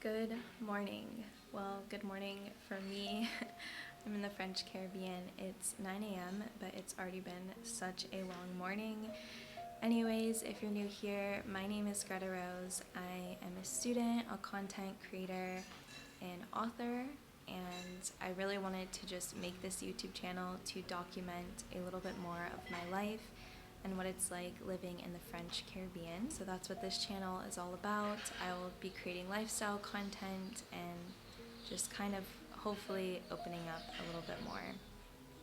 Good morning. Well, good morning for me. I'm in the French Caribbean. It's 9 a.m., but it's already been such a long morning. Anyways, if you're new here, my name is Greta Rose. I am a student, a content creator, and author, and I really wanted to just make this YouTube channel to document a little bit more of my life and what it's like living in the French Caribbean. So that's what this channel is all about. I will be creating lifestyle content and just kind of hopefully opening up a little bit more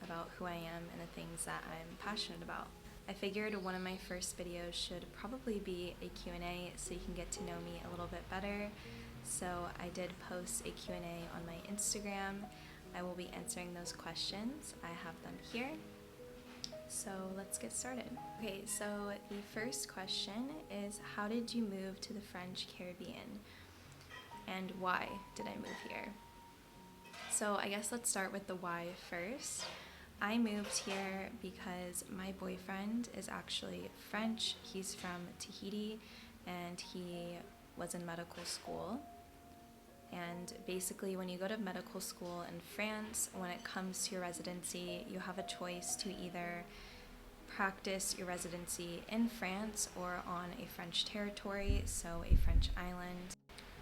about who I am and the things that I'm passionate about. I figured one of my first videos should probably be a Q&A so you can get to know me a little bit better. So I did post a Q&A on my Instagram. I will be answering those questions. I have them here. So let's get started. Okay, so the first question is, how did you move to the French Caribbean? And why did I move here? So I guess let's start with the why first. I moved here because my boyfriend is actually French. He's from Tahiti and he was in medical school. And basically when you go to medical school in France, when it comes to your residency, you have a choice to either practice your residency in France or on a French territory, so a French island.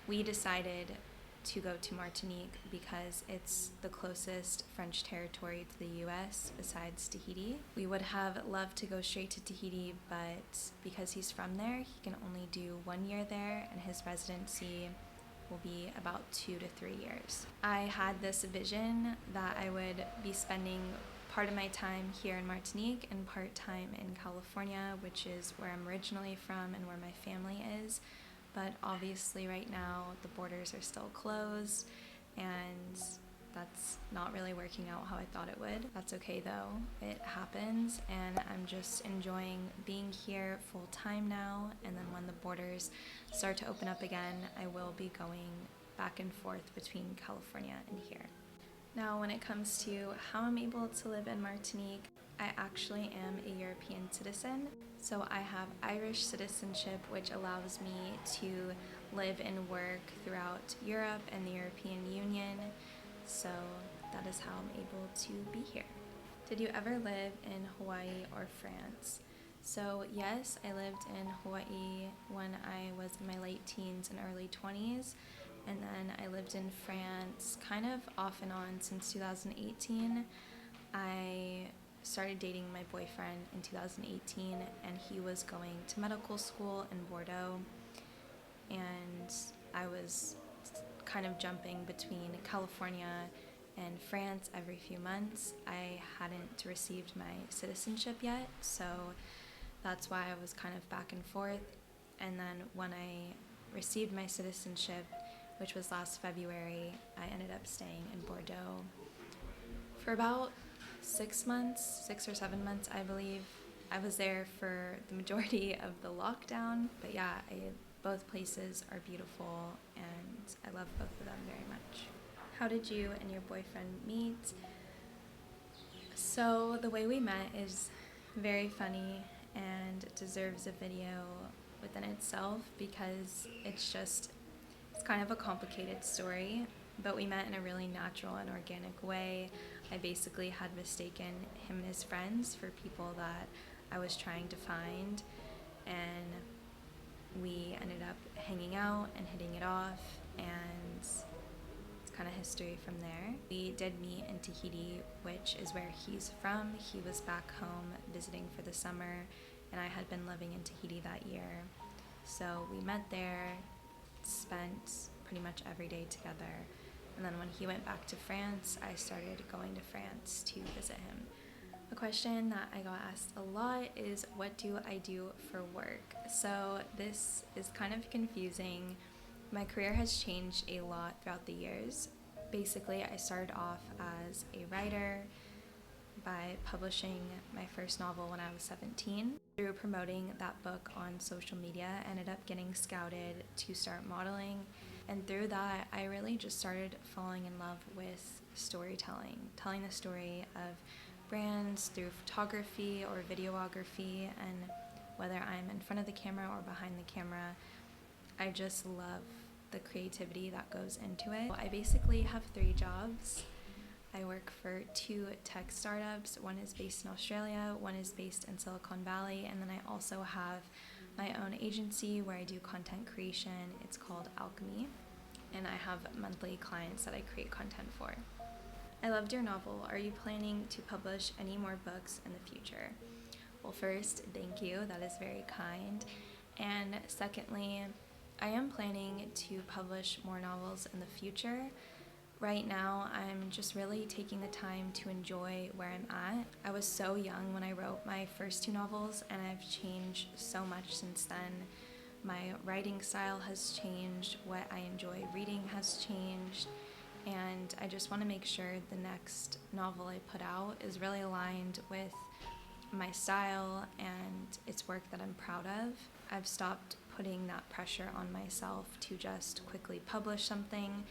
We decided to go to Martinique because it's the closest French territory to the US besides Tahiti. We would have loved to go straight to Tahiti, but because he's from there, he can only do 1 year there, and his residency will be about 2 to 3 years. I had this vision that I would be spending part of my time here in Martinique and part-time in California, which is where I'm originally from and where my family is. But obviously right now the borders are still closed and that's not really working out how I thought it would. That's okay though, it happens, and I'm just enjoying being here full time now, and then when the borders start to open up again, I will be going back and forth between California and here. Now when it comes to how I'm able to live in Martinique, I actually am a European citizen. So I have Irish citizenship, which allows me to live and work throughout Europe and the European Union. So that is how I'm able to be here. Did you ever live in Hawaii or France? So yes, I lived in Hawaii when I was in my late teens and early 20s. And then I lived in France kind of off and on since 2018. I started dating my boyfriend in 2018 and he was going to medical school in Bordeaux, and I was kind of jumping between California and France every few months. I hadn't received my citizenship yet, so that's why I was kind of back and forth. And then when I received my citizenship, which was last February, I ended up staying in Bordeaux for about 6 months, 6 or 7 months, I believe. I was there for the majority of the lockdown, but yeah, both places are beautiful and I love both of them very much. How did you and your boyfriend meet? So the way we met is very funny and deserves a video within itself because it's kind of a complicated story, but we met in a really natural and organic way. I basically had mistaken him and his friends for people that I was trying to find, and we ended up hanging out and hitting it off, and it's kind of history from there. We did meet in Tahiti, which is where he's from. He was back home visiting for the summer, and I had been living in Tahiti that year. So we met there, spent pretty much every day together, and then when he went back to France, I started going to France to visit him. A question that I got asked a lot is, what do I do for work? So this is kind of confusing. My career has changed a lot throughout the years. Basically, I started off as a writer by publishing my first novel when I was 17. Through promoting that book on social media, I ended up getting scouted to start modeling. And through that, I really just started falling in love with storytelling, telling the story of brands through photography or videography, and whether I'm in front of the camera or behind the camera, I just love the creativity that goes into it. I basically have 3 jobs. I work for 2 tech startups. One is based in Australia, one is based in Silicon Valley, and then I also have my own agency where I do content creation. It's called Alchemy, and I have monthly clients that I create content for. I loved your novel. Are you planning to publish any more books in the future? Well, first, thank you. That is very kind. And secondly, I am planning to publish more novels in the future. Right now, I'm just really taking the time to enjoy where I'm at. I was so young when I wrote my first 2 novels, and I've changed so much since then. My writing style has changed, what I enjoy reading has changed, and I just want to make sure the next novel I put out is really aligned with my style and it's work that I'm proud of. I've stopped putting that pressure on myself to just quickly publish something,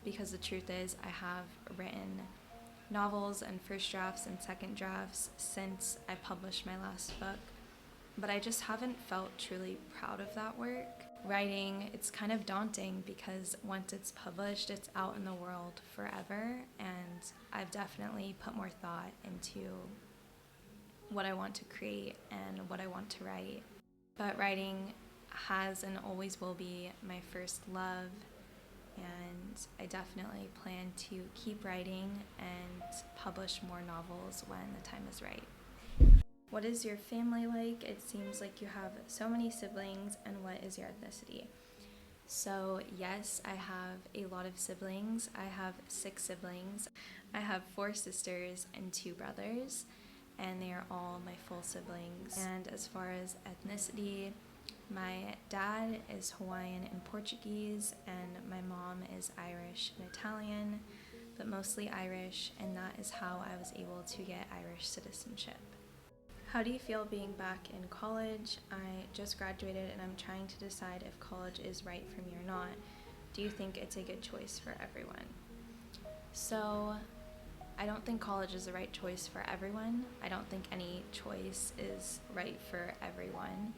because the truth is I have written novels and first drafts and second drafts since I published my last book, but I just haven't felt truly proud of that work. Writing, it's kind of daunting because once it's published, it's out in the world forever, and I've definitely put more thought into what I want to create and what I want to write. But writing has and always will be my first love, and I definitely plan to keep writing and publish more novels when the time is right. What is your family like? It seems like you have so many siblings, and what is your ethnicity? So yes, I have a lot of siblings. I have 6 siblings. I have 4 sisters and 2 brothers, and they are all my full siblings. And as far as ethnicity, my dad is Hawaiian and Portuguese, and my mom is Irish and Italian, but mostly Irish, and that is how I was able to get Irish citizenship. How do you feel being back in college? I just graduated and I'm trying to decide if college is right for me or not. Do you think it's a good choice for everyone? So, I don't think college is the right choice for everyone. I don't think any choice is right for everyone.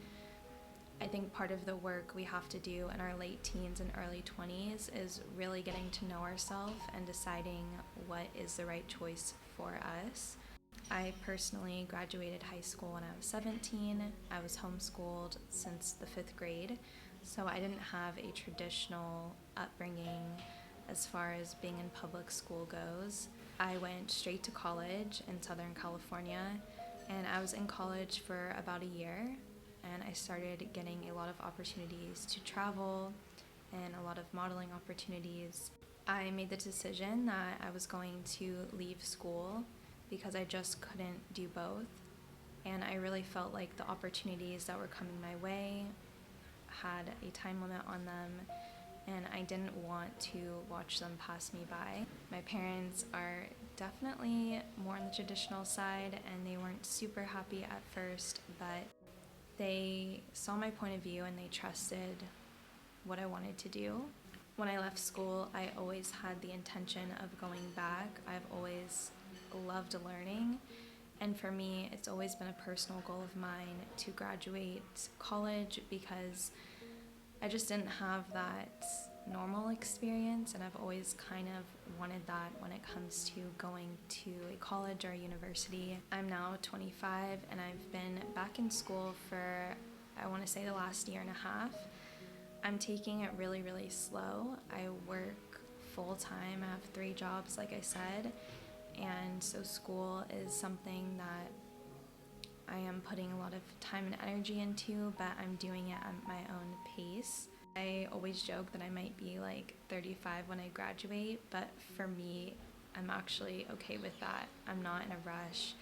I think part of the work we have to do in our late teens and early 20s is really getting to know ourselves and deciding what is the right choice for us. I personally graduated high school when I was 17. I was homeschooled since the 5th grade, so I didn't have a traditional upbringing as far as being in public school goes. I went straight to college in Southern California, and I was in college for about a year, and I started getting a lot of opportunities to travel and a lot of modeling opportunities. I made the decision that I was going to leave school because I just couldn't do both, and I really felt like the opportunities that were coming my way had a time limit on them, and I didn't want to watch them pass me by. My parents are definitely more on the traditional side, and they weren't super happy at first, but they saw my point of view and they trusted what I wanted to do. When I left school, I always had the intention of going back. I've always loved learning, and for me, it's always been a personal goal of mine to graduate college because I just didn't have that normal experience, and I've always kind of wanted that when it comes to going to a college or a university. I'm now 25 and I've been back in school for, I want to say, the last year and a half. I'm taking it really, really slow. I work full-time. I have 3 jobs, like I said, and so school is something that I am putting a lot of time and energy into, but I'm doing it at my own pace. I always joke that I might be like 35 when I graduate, but for me, I'm actually okay with that. I'm not in a rush.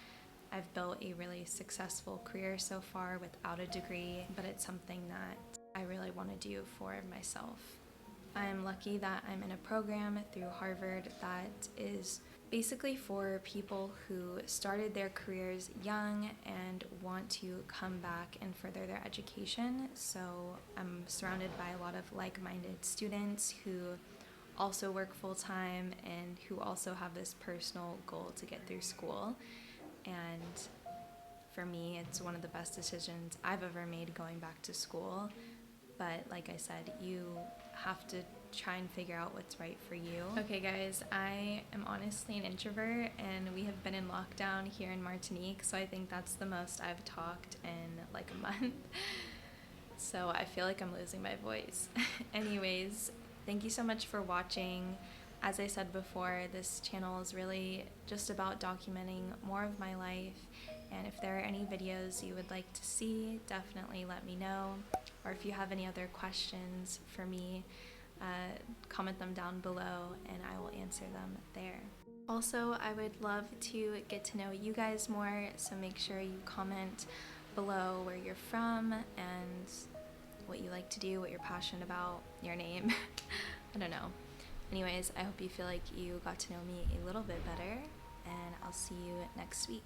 I've built a really successful career so far without a degree, but it's something that I really want to do for myself. I'm lucky that I'm in a program through Harvard that is basically for people who started their careers young and want to come back and further their education. So I'm surrounded by a lot of like-minded students who also work full-time and who also have this personal goal to get through school. And for me, it's one of the best decisions I've ever made going back to school. but like I said, you have to try and figure out what's right for you. Okay guys, I am honestly an introvert and we have been in lockdown here in Martinique, so I think that's the most I've talked in like a month. So I feel like I'm losing my voice. Anyways, thank you so much for watching. As I said before, this channel is really just about documenting more of my life, and if there are any videos you would like to see, definitely let me know. Or if you have any other questions for me, comment them down below and I will answer them there. Also, I would love to get to know you guys more, so make sure you comment below where you're from and what you like to do, what you're passionate about, your name. I don't know. Anyways, I hope you feel like you got to know me a little bit better, and I'll see you next week.